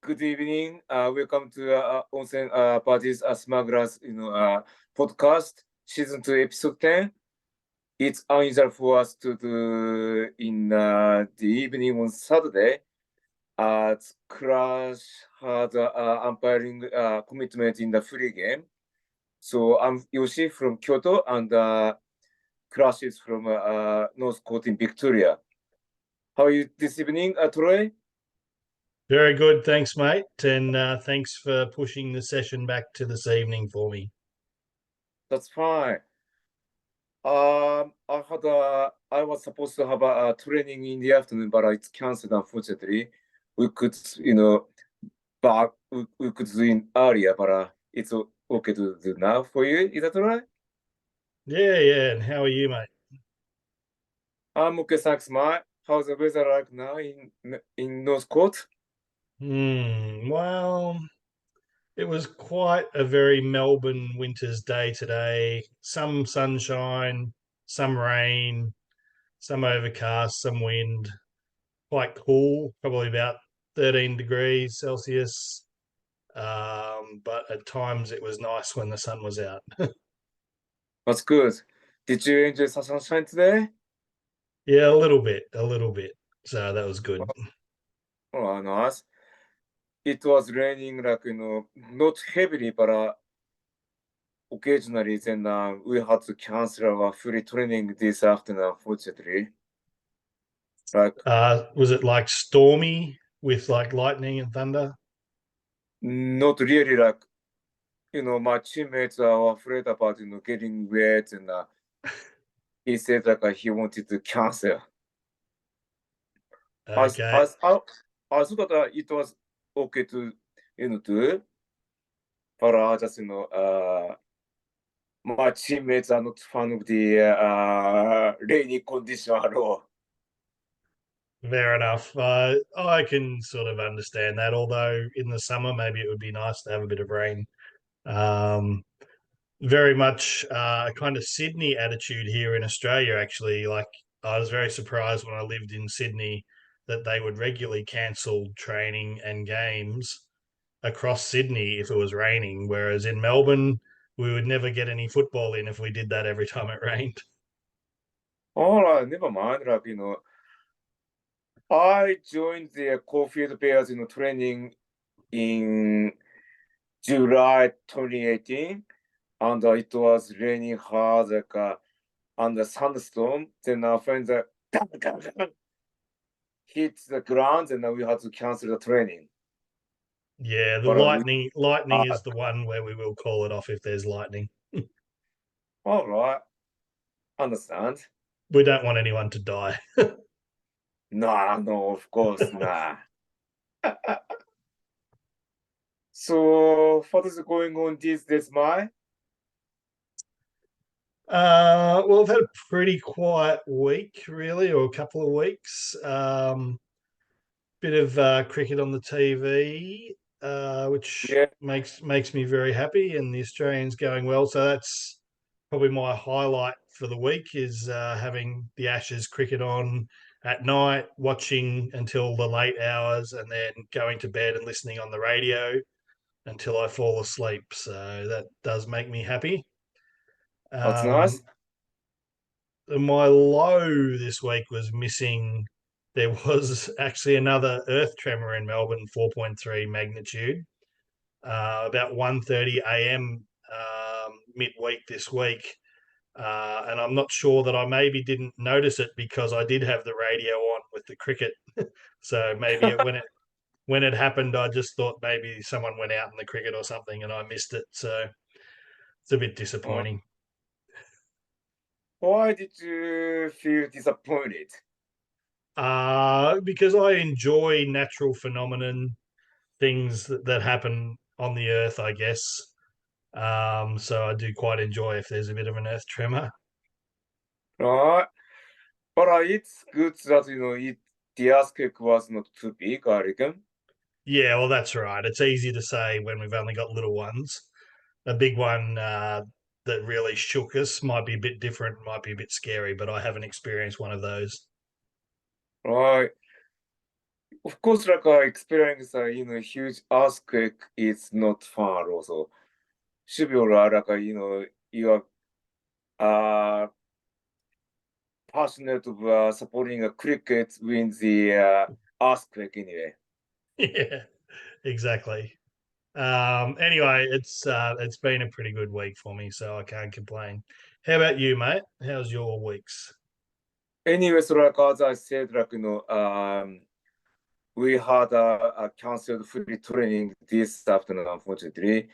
Good evening. Welcome to Onsen Budgie Smugglers, podcast, season 2, episode 10. It's unusual for us to do in the evening on Saturday. Crash had umpiring commitment in the free game. So I'm Yoshi from Kyoto, and Crash is from North Coast in Victoria. How are you this evening, Troy? Very good, thanks, mate, and thanks for pushing the session back to this evening for me. That's fine. I was supposed to have a training in the afternoon, but it's canceled, unfortunately. We could, we could do it earlier, but it's okay to do now for you. Is that all right? Yeah, and how are you, mate? I'm okay, thanks, mate. How's the weather like now in North Coast? Well, it was quite a very Melbourne winter's day today. Some sunshine, some rain, some overcast, some wind. Quite cool, probably about 13 degrees Celsius. But at times it was nice when the sun was out. That's good. Did you enjoy the sunshine today? Yeah, a little bit. So that was good. Oh, nice. It was raining, like, not heavily, but occasionally, then we had to cancel our free training this afternoon, unfortunately. Like, Was it like stormy with like lightning and thunder? not really, like, my teammates are afraid about, getting wet, and he said, like, he wanted to cancel. Okay, I thought that it was okay to, do, but just, my teammates are not fan of the rainy condition at all. fair enough. I can sort of understand that. Although in the summer, maybe it would be nice to have a bit of rain. Um, Very much a kind of Sydney attitude here in Australia. Actually, like I was very surprised when I lived in Sydney that they would regularly cancel training and games across Sydney if it was raining, whereas in Melbourne we would never get any football in if we did that every time it rained. All right, never mind. Like, I joined the Caulfield Bears, training in July 2018, and it was raining hard, like, and the sandstorm. Then when the hit the ground, and then we had to cancel the training. Yeah, the But lightning uh, is the one where we will call it off if there's lightning. all right, understand. We don't want anyone to die. Nah, no, of course, nah. So, what is going on these days, my? Well, I've had a pretty quiet week, really, or a couple of weeks. Bit of cricket on the TV, which Yeah, makes me very happy, and the Australians going well. So that's probably my highlight for the week is having the Ashes cricket on at night, watching until the late hours, and then going to bed and listening on the radio until I fall asleep. So that does make me happy. that's nice. Um, my low this week was missing. There was actually another earth tremor in Melbourne, 4.3 magnitude, about 1:30 a.m. Midweek this week. And I'm not sure that I maybe didn't notice it because I did have the radio on with the cricket. So maybe when it happened, I just thought maybe someone went out in the cricket or something and I missed it. So it's a bit Uh, disappointing. why did you feel disappointed? Because I enjoy natural phenomenon things that happen on the earth, I guess. So I do quite enjoy if there's a bit of an earth tremor. Right? But it's good that, the earthquake was not too big, I reckon. Yeah, well, that's right. It's easy to say when we've only got little ones. A big one that really shook us might be a bit different, might be a bit scary, but I haven't experienced one of those. Right. of course, like I experienced, huge earthquake is not fun also. Should be alright, like, you are passionate of supporting a cricket wins the earthquake anyway. Yeah, exactly. Anyway, it's been a pretty good week for me, so I can't complain. How about you, mate? How's your weeks? Anyway, so like as I said, like, we had a canceled free training this afternoon, unfortunately.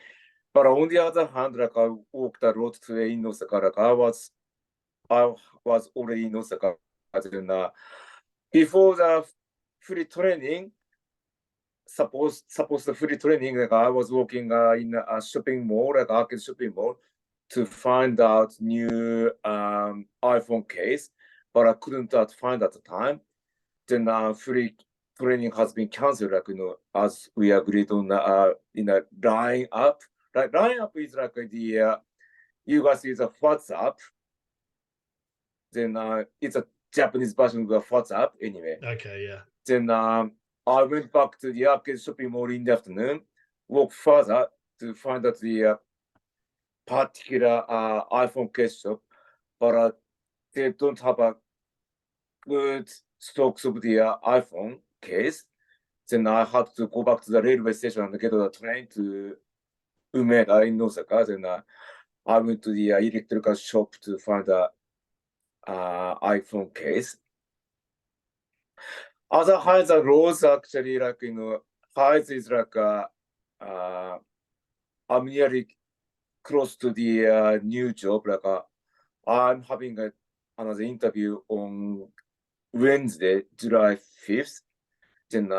But on the other hand, like I walked a lot today in Osaka, like I was already in Osaka. And, before the free training, suppose the free training, like I was working in a shopping mall, like arcade shopping mall, to find out new iPhone case, but I couldn't find at the time. Then free training has been cancelled, like as we agreed on in a line up. Like line up is like the you guys use a WhatsApp. Then it's a Japanese version of the WhatsApp anyway. Okay, yeah. Then I went back to the arcade shopping mall in the afternoon, walked further to find out the particular iPhone case shop, but they don't have a good stocks of the iPhone case. Then I had to go back to the railway station and get on the train to Umeda in Osaka. Then I went to the electrical shop to find a iPhone case. Other highs are roads actually like highs is like I'm nearly close to the new job. Like I'm having another interview on Wednesday, July 5th. Then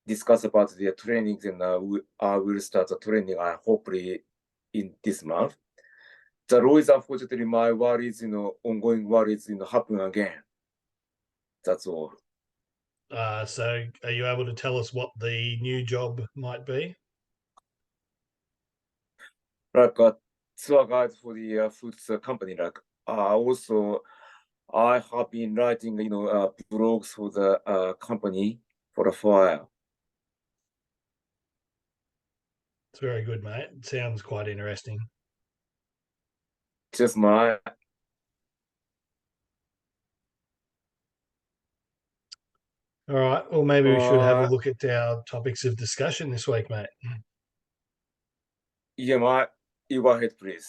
discuss about the training. Then I will start the training. Hopefully in this month. The law is unfortunately my worries, ongoing worries, happen again. That's all. So are you able to tell us what the new job might be? Like a tour guide for the food company. Like also, I have been writing, blogs for the company for a while. It's very good, mate. It sounds quite interesting. Just my All right. Well, maybe we should have a uh, look at our topics of discussion this week, mate. you go ahead, please.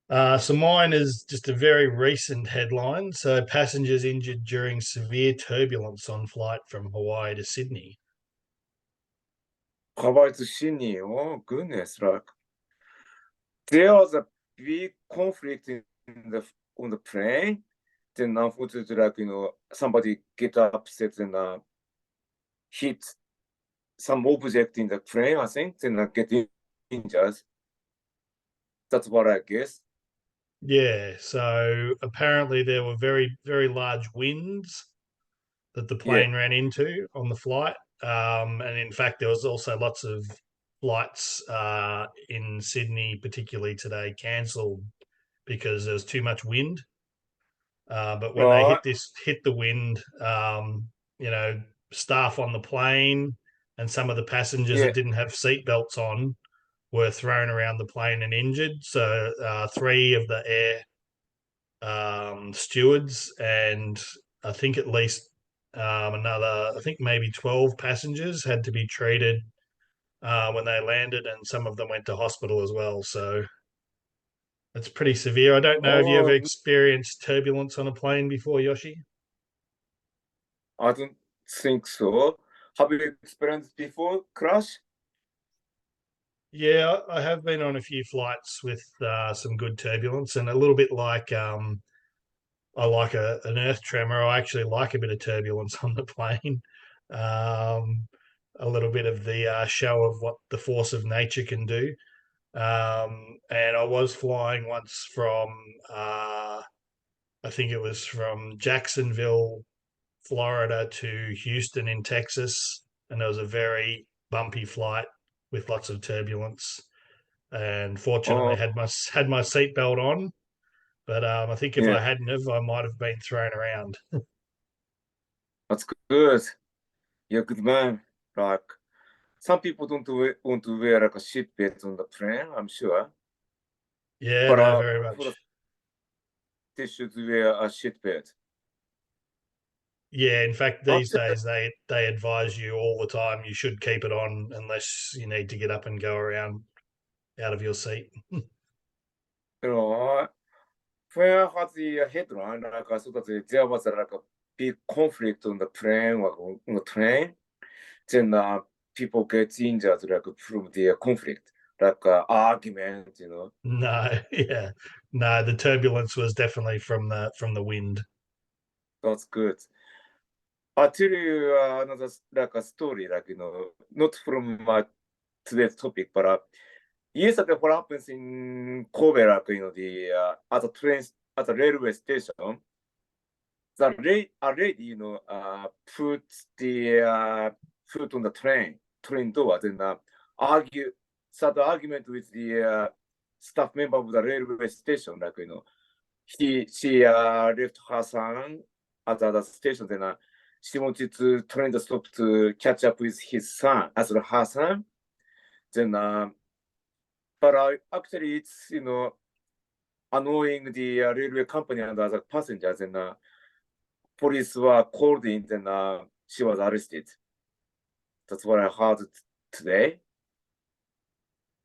So mine is just a very recent headline. So passengers injured during severe turbulence on flight from Hawaii to Sydney. Hawaii to Sydney. Oh goodness, like there was a big conflict in the on the plane. Then unfortunately, like somebody get upset and hit some object in the plane, I think, then get injured. That's what I guess. Yeah. So apparently there were very, very large winds that the Yeah. plane ran into on the flight. And in fact, there was also lots of flights in Sydney, particularly today, cancelled because there was too much wind. But when they Right. hit the wind, you know, staff on the plane and some of the passengers Yeah. that didn't have seatbelts on were thrown around the plane and injured. So three of the air stewards and I think at least another, I think maybe 12 passengers had to be treated when they landed, and some of them went to hospital as well. So it's pretty severe. I don't know. Have you ever Oh, experienced turbulence on a plane before, Yoshi? I don't think so. Have you experienced before crash? Yeah, I have been on a few flights with some good turbulence, and a little bit like I like an earth tremor. I actually like a bit of turbulence on the plane. Um, a little bit of the show of what the force of nature can do. And I was flying once from, I think it was from Jacksonville, Florida to Houston in Texas. And there was a very bumpy flight with lots of turbulence. And fortunately, Oh, had my seatbelt on. But I think if yeah. I hadn't have, I might have been thrown around. That's good. You're a good man. Like, some people don't want to wear like a seat belt on the plane, I'm sure. Yeah, But no, very for the, much. they should wear a seat belt. Yeah, in fact, these Actually, days they advise you all the time you should keep it on unless you need to get up and go around out of your seat. you know, when I had the headline, like I saw that there was like a big conflict on the plane or on the train, then people get injured like from the conflict, like argument, you know. No, yeah, no. The turbulence was definitely from the wind. That's good. I'll tell you another like a story, like not from today's topic, but yesterday what happens in Kobe, like the at the train at the railway station, a lady, put the foot on the train door, then argue, start argument with the staff member of the railway station, like she left her son at the other station, then she wanted to train to stop to catch up with his son, as well her son. Then, but actually, it's annoying the railway company and other passengers, and police were called in, then she was arrested. That's what I heard today.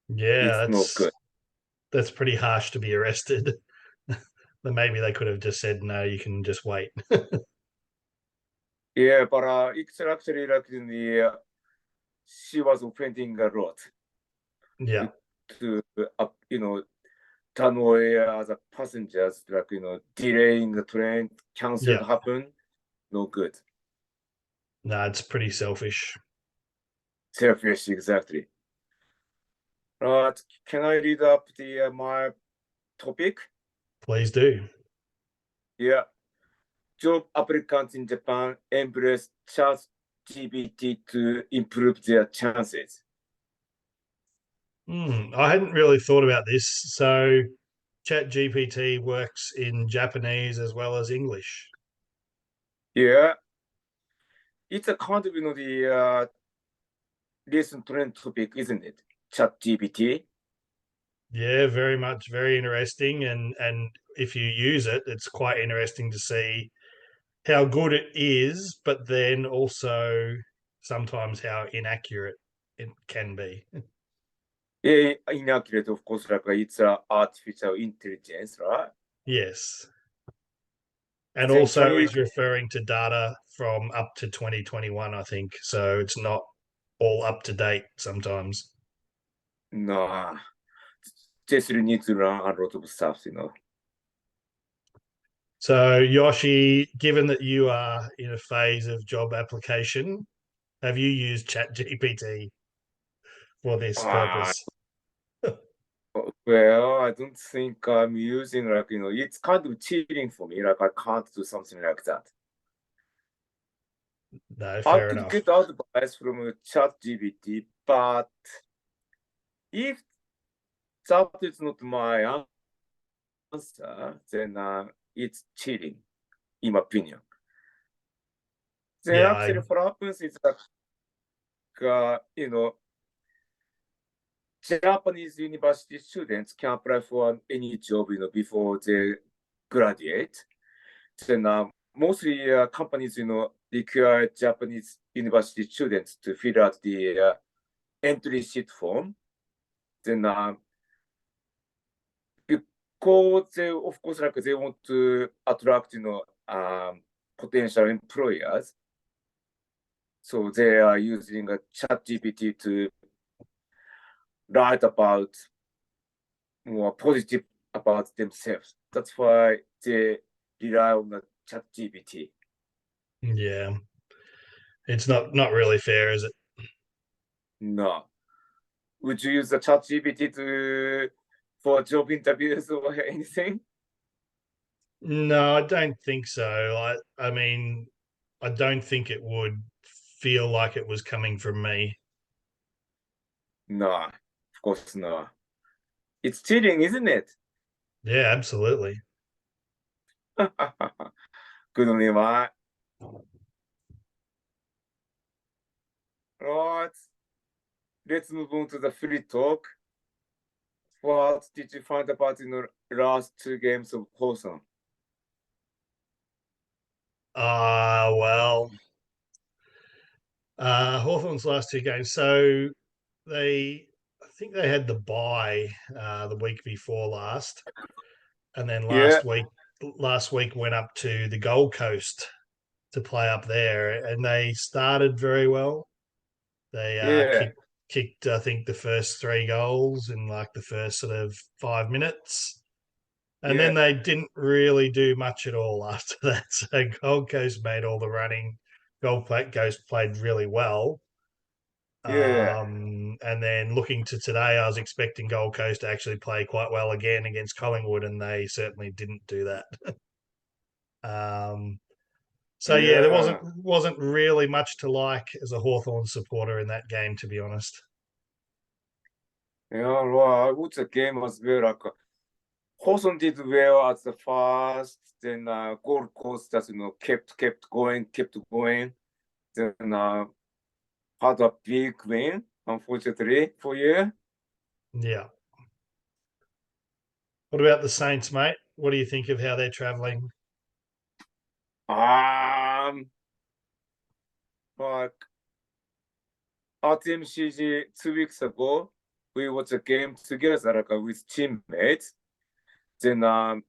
Yeah, It's not good. that's pretty harsh to be arrested. Then maybe they could have just said no, you can just wait. Yeah, but it's actually like she was offending a lot Yeah, to turn away the passengers, like delaying the train, cancelled yeah. happen, no good. No, it's pretty selfish. Selfish, exactly. Can I read up the my topic? Please do. Yeah, job applicants in Japan embrace Chat GPT to improve their chances. I hadn't really thought about this. So, Chat GPT works in Japanese as well as English. Yeah, it's a kind of the recent trend topic, isn't it? Chat GPT. Yeah, very much, very interesting. And if you use it, it's quite interesting to see how good it is, but then also sometimes how inaccurate it can be. Yeah, inaccurate, of course, like it's artificial intelligence, right? Yes. And Then also can you? is referring to data from up to 2021, I think. So it's not all up to date sometimes. No, just need to learn a lot of stuff. So, Yoshi, given that you are in a phase of job application, have you used ChatGPT for this Ah, purpose? well, I don't think I'm using like it's kind of cheating for me. Like I can't do something like that. No, I fair could enough. get advice from Chat GPT, but if that is not my answer, then it's cheating, in my opinion. Then Yeah, actually, what happens is that Japanese university students can apply for any job before they graduate. Then mostly companies require Japanese university students to fill out the entry sheet form. Then because they, of course, like they want to attract potential employers, so they are using a Chat GPT to write about more positive about themselves. That's why they rely on the Chat GPT. yeah. It's not really fair, is it? No. Would you use the Chat GPT for job interviews or anything? No, I don't think so. I mean, I don't think it would feel like it was coming from me. No, of course not. It's cheating, isn't it? Yeah, absolutely. Good on you, mate. Right. Let's move on to the free talk. What did you find about the last two games of Hawthorne? Well, Hawthorn's last two games. So I think they had the bye the week before last, and then Yeah, last week went up to the Gold Coast to play up there, and they started very well. They yeah, kicked I think the first three goals in like the first sort of 5 minutes. And yeah, then they didn't really do much at all after that. So Gold Coast made all the running. Coast played really well. yeah, And then looking to today, I was expecting Gold Coast to actually play quite well again against Collingwood, and they certainly didn't do that. Um, so yeah, there yeah. wasn't really much to like as a Hawthorn supporter in that game, to be honest. Yeah, well, I watched the game as well. Like, Hawthorne did well at the first, then Gold Coast just kept going, Then had a big win, unfortunately for you. Yeah. What about the Saints, mate? What do you think of how they're travelling? Like at MCG 2 weeks ago, we watched a game together like, with teammates. Then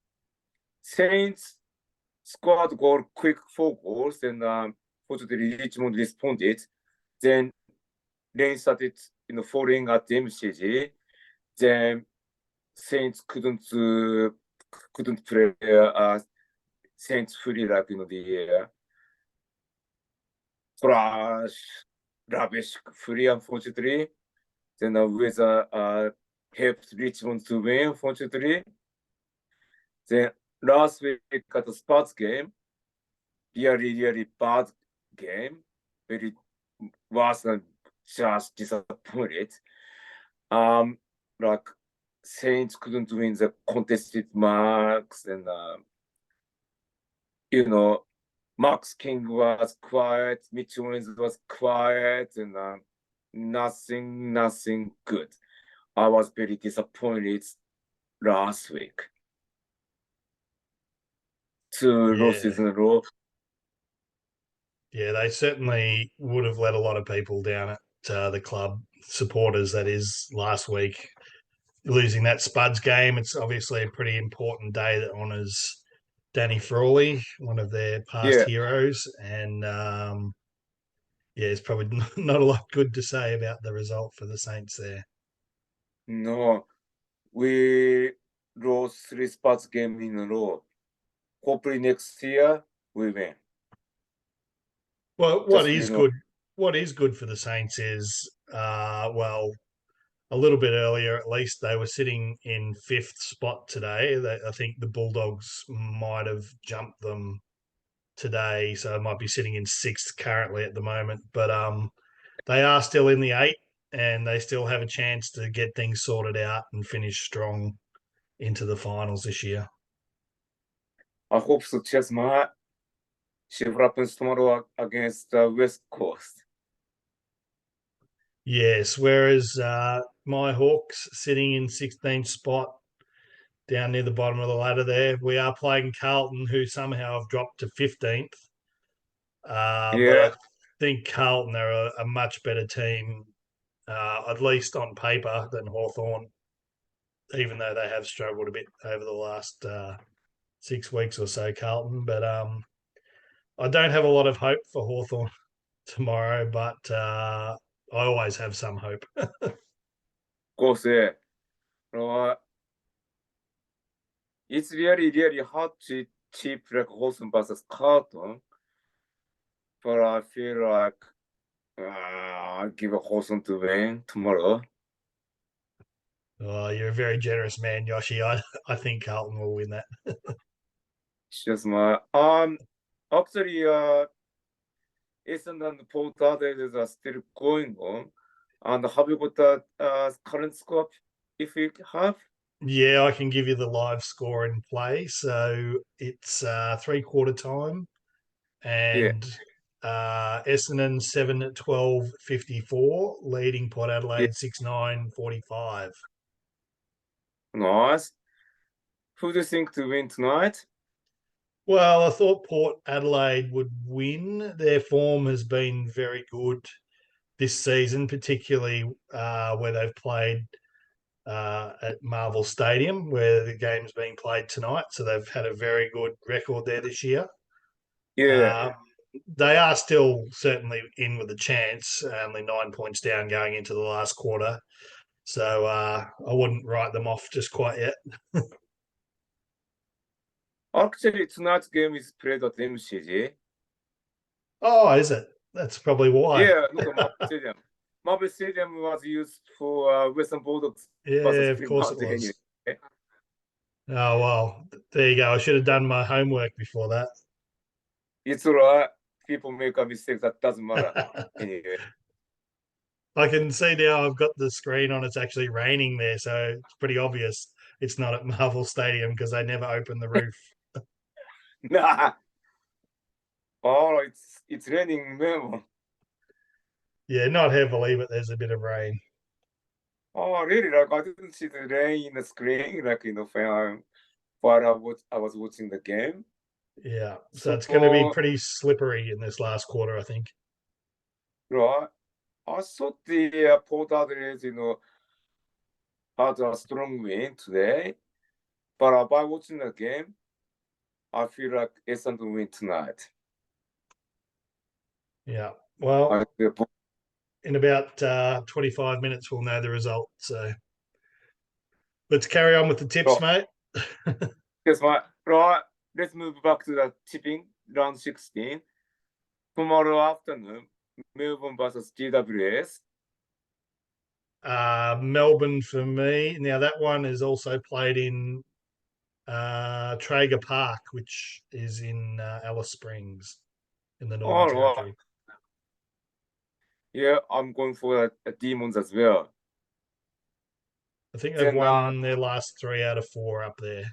Saints scored goal quick 4 goals, and fortunately Richmond responded. Then rain started falling at the MCG. Then Saints couldn't play Saints fully like the trash, rubbish fully, unfortunately. Then weather helped Richmond to win, unfortunately. Then last week at the Spurs game, really bad game, very worse than just disappointed. Like Saints couldn't win the contested marks, and Max King was quiet, Mitch Owens was quiet, and nothing good. I was very disappointed last week. Two losses in a row. Yeah, they certainly would have let a lot of people down at the club, supporters, that is, last week. Losing that Spuds game, it's obviously a pretty important day that honours Danny Frawley, one of their past Yeah, heroes. And yeah, it's probably not a lot good to say about the result for the Saints there. no, we lost 3 spots game in a row. Hopefully next year we win. Well, Just you know, what is good for the Saints is, well, a little bit earlier, at least, they were sitting in fifth spot today. I think the Bulldogs might have jumped them today, so it might be sitting in sixth currently at the moment. But they are still in the eight, and they still have a chance to get things sorted out and finish strong into the finals this year. I hope so. Just my see what happens tomorrow against West Coast. Yes, whereas my Hawks sitting in 16th spot down near the bottom of the ladder there. We are playing Carlton, who somehow have dropped to 15th. But Yeah, I think Carlton are a much better team, at least on paper, than Hawthorn, even though they have struggled a bit over the last 6 weeks or so, Carlton. But I don't have a lot of hope for Hawthorn tomorrow, but I always have some hope. of course. Yeah. It's really hard to cheap like Hawthorne versus Carlton, but I feel like I'll give a Hawthorne to win tomorrow. Oh, you're a very generous man, Yoshi. I think Carlton will win that. It's just my actually Essendon and Port Adelaide are still going on. And have you got the current score if you have? Yeah, I can give you the live score in play. So it's 3/4 time, Yeah. and Essendon 7-12-54, leading Port Yeah, Adelaide 6-9-45. nice. Who do you think to win tonight? Well, I thought Port Adelaide would win. Their form has been very good this season, particularly where they've played at Marvel Stadium, where the game's being played tonight. So they've had a very good record there this year. Yeah. They are still certainly in with a chance, only 9 points down going into the last quarter. So I wouldn't write them off just quite yet. Actually, tonight's game is played at MCG. Oh, is it? That's probably why. Yeah, not a Marvel Stadium. Marvel Stadium was used for Western Bulldogs versus Yeah, of course it Fremont was. anyway. Oh, well, there you go. I should have done my homework before that. It's alright. People make a mistake. That doesn't matter anyway. I can see now I've got the screen on. It's actually raining there, so it's pretty obvious it's not at Marvel Stadium because they never open the roof. Nah. Oh, it's raining in Melbourne. Yeah, not heavily, but there's a bit of rain. Oh, really? Like I didn't see the rain in the screen, like while I was watching the game. Yeah, so So, it's going to be pretty slippery in this last quarter, I think. right. I thought the Port Adelaide, had a strong win today, but by watching the game, I feel like Essendon win tonight. Yeah. Well, I feel, in about 25 minutes, we'll know the result. So let's carry on with the tips, mate. Yes, right. Let's move back to the tipping round 16. Tomorrow afternoon, Melbourne versus GWS. Melbourne for me. Now, that one is also played in Traeger Park, which is in Alice Springs in the Northern All right. Territory. Yeah, I'm going for the Demons as well. I think they've Then, won their last 3 out of 4 up there.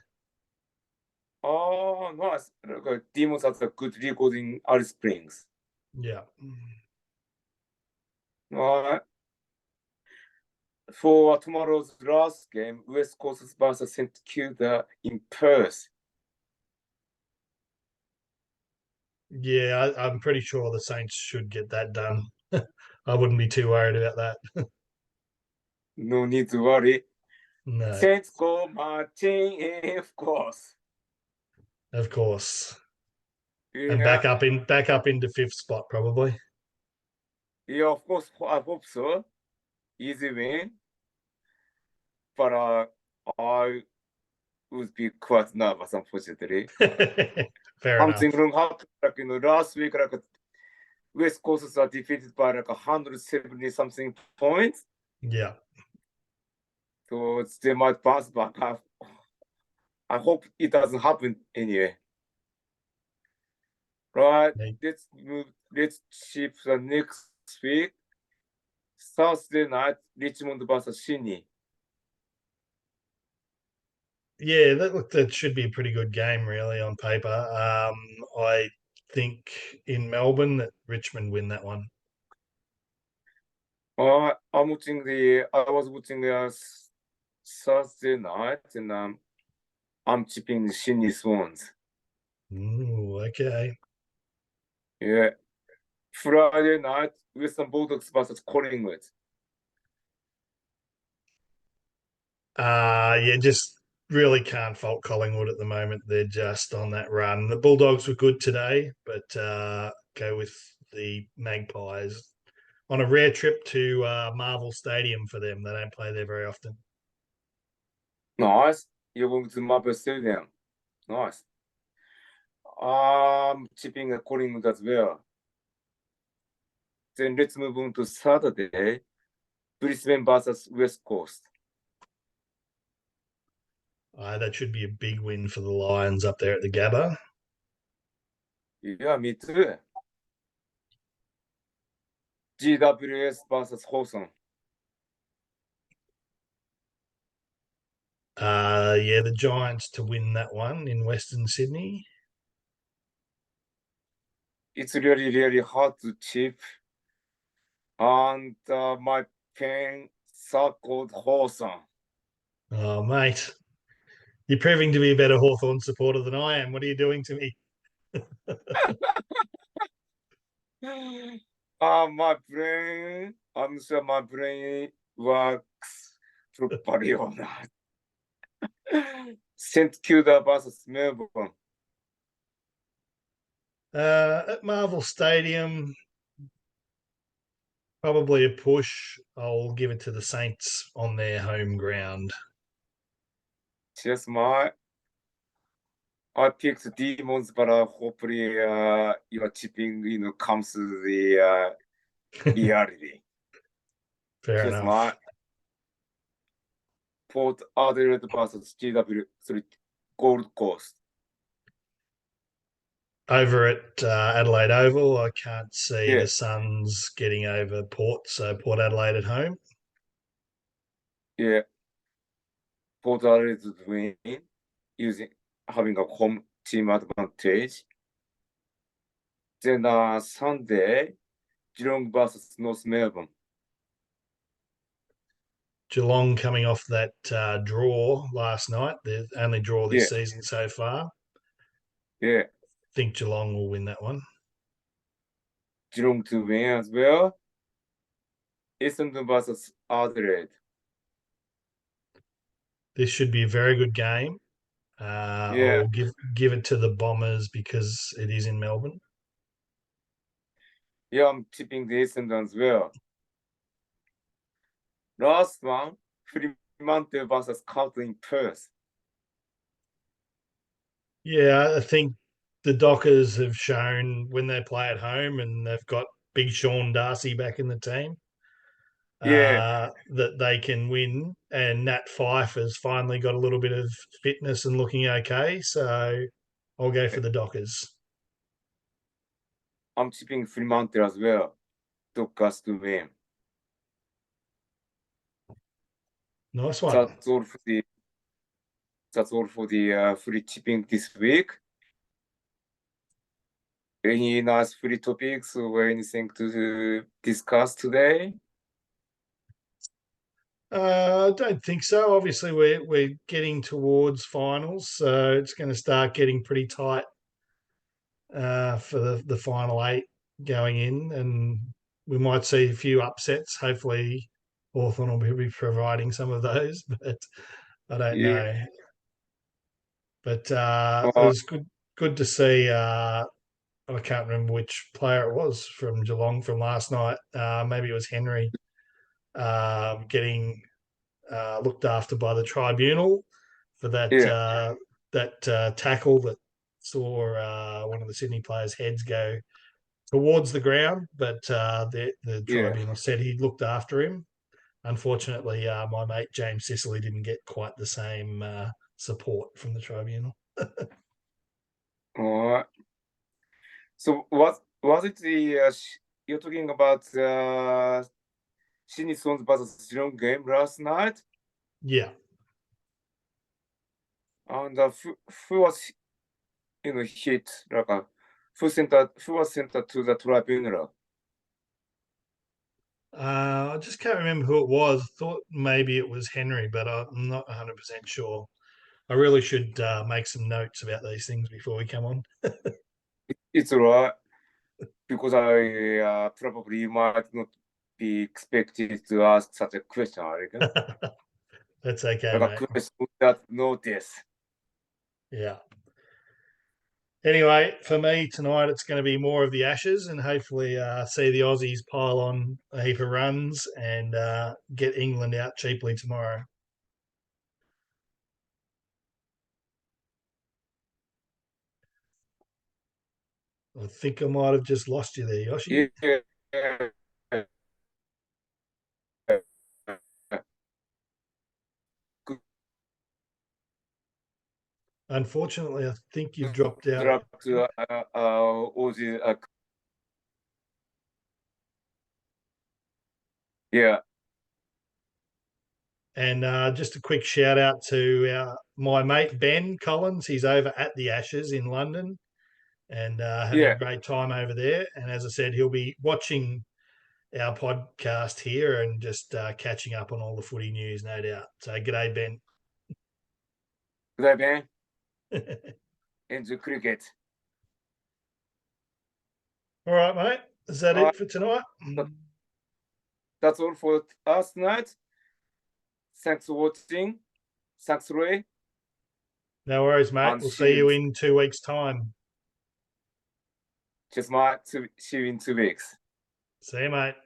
oh, nice. Look, Demons has a good record in Alice Springs. Yeah. All right. For tomorrow's last game, West Coast versus St Kilda in Perth. Yeah, I'm pretty sure the Saints should get that done. I wouldn't be too worried about that. No need to worry. No, Saints go marching, of course. of course. And Yeah, back up into 5th spot probably. yeah, of course. I hope so. Easy win, but I would be quite nervous, unfortunately. Fair Something enough. wrong happened, like last week, like West Coast are defeated by like 170 something points, Yeah. so they might bounce back. I hope it doesn't happen anyway. Right, let's move. Let's shift the next week. Thursday night, Richmond versus Sydney. Yeah, that should be a pretty good game, really, on paper. I think in Melbourne that Richmond win that one. I was watching the Thursday night, and I'm chipping the Sydney Swans. Ooh, okay. Yeah. Friday night, Western Bulldogs versus Collingwood. Yeah, just really can't fault Collingwood at the moment. They're just on that run. The Bulldogs were good today, but go with the Magpies on a rare trip to Marvel Stadium for them. They don't play there very often. Nice. You're going to Marvel Stadium. Nice. I'm chipping the Collingwood as well. Then let's move on to Saturday. Brisbane versus West Coast. That should be a big win for the Lions up there at the Gabba. Yeah, me too. GWS versus Hawthorn. Yeah, the Giants to win that one in Western Sydney. it's really, really hard to chip. And my pen circled Hawthorne. Oh, mate. You're proving to be a better Hawthorn supporter than I am. What are you doing to me? My brain, I'm sure my brain works properly or not. St. Kilda versus Melbourne. At Marvel Stadium, probably a push. I'll give it to the Saints on their home ground. Just I picked Demons, but hopefully your chipping comes to the reality. Fair Just enough. Port Adelaide versus GW3 Gold Coast. Over at Adelaide Oval, I can't see Yeah, the Suns getting over Port, so Port Adelaide at home. yeah. Port Adelaide win having a home team advantage. Then Sunday, Geelong versus North Melbourne. Geelong coming off that draw last night, the only draw this Yeah, season so far. yeah. I think Geelong will win that one. Geelong to win as well. Essendon versus Adelaide. This should be a very good game. Yeah, I'll give it to the Bombers because it is in Melbourne. yeah. I'm tipping the Essendon as well. Last one, Fremantle versus Carlton in Perth. Yeah, I think the Dockers have shown when they play at home and they've got Big Sean Darcy back in the team Yeah, that they can win. And Nat Fife has finally got a little bit of fitness and looking okay. So I'll go for the Dockers. I'm tipping Fremantle as well. Dockers to win. Nice one. That's all for the free tipping this week. Any nice free topics or anything to discuss today? I don't think so. Obviously, we're getting towards finals, so it's going to start getting pretty tight for the final eight going in, and we might see a few upsets. Hopefully, Hawthorn will be providing some of those, but I don't Yeah. know. But it Uh, was good to see. I can't remember which player it was from Geelong from last night. Maybe it was Henry getting looked after by the tribunal for yeah, that tackle that saw one of the Sydney players' heads go towards the ground, but the yeah. tribunal said he looked after him. Unfortunately, my mate James Sicily didn't get quite the same support from the tribunal. All right. So was it you're talking about Sydney Swans versus Geelong game last night? Yeah. And who was hit like who was sent to the tribunal? I just can't remember who it was. I thought maybe it was Henry, but I'm not 100% sure. I really should make some notes about these things before we come on. It's all right because I probably might not be expected to ask such a question, I reckon. That's okay, Like a mate. question that notice. Yeah. Anyway, for me tonight, it's going to be more of the Ashes and hopefully see the Aussies pile on a heap of runs and get England out cheaply tomorrow. I think I might have just lost you there, Yoshi. Yeah. Good Unfortunately, I think you've dropped out. luck to Aussie. Yeah, And just a quick shout out to my mate Ben Collins. He's over at the Ashes in London, and having Yeah. a great time over there. And as I said, he'll be watching our podcast here and just catching up on all the footy news, no doubt. So, g'day, Ben. Good day, Ben. Enjoy cricket. All right, mate. Is that it for tonight? That's all for us tonight. Thanks for watching. Thanks, Ray. No worries, mate. And We'll see you in 2 weeks' time. Just my see you in 2 weeks. See you, mate.